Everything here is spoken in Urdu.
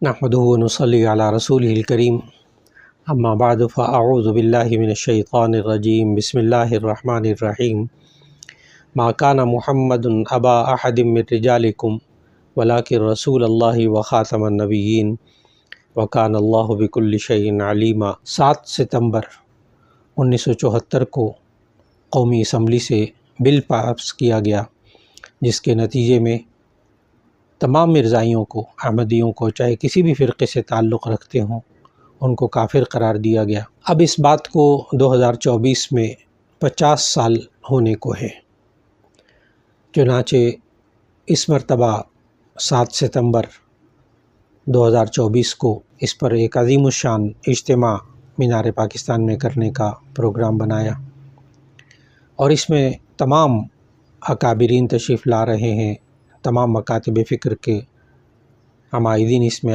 نحمده ونصلي على رسوله الكريم اما بعد فاعوذ بالله من الشيطان الرجيم بسم الله الرحمن الرحيم ما كان محمد ابا احد من رجالكم ولكن رسول الله وخاتم النبيين وكان الله بكل شيء عليما۔ 7 ستمبر 1974 کو قومی اسمبلی سے بل پاس کیا گیا جس کے نتیجے میں تمام مرزائیوں کو، احمدیوں کو، چاہے کسی بھی فرقے سے تعلق رکھتے ہوں، ان کو کافر قرار دیا گیا۔ اب اس بات کو 2024 میں 50 سال ہونے کو ہے، چنانچہ اس مرتبہ 7 ستمبر 2024 کو اس پر ایک عظیم الشان اجتماع مینار پاکستان میں کرنے کا پروگرام بنایا، اور اس میں تمام اکابرین تشریف لا رہے ہیں، تمام مکاتب فکر کے عمائدین اس میں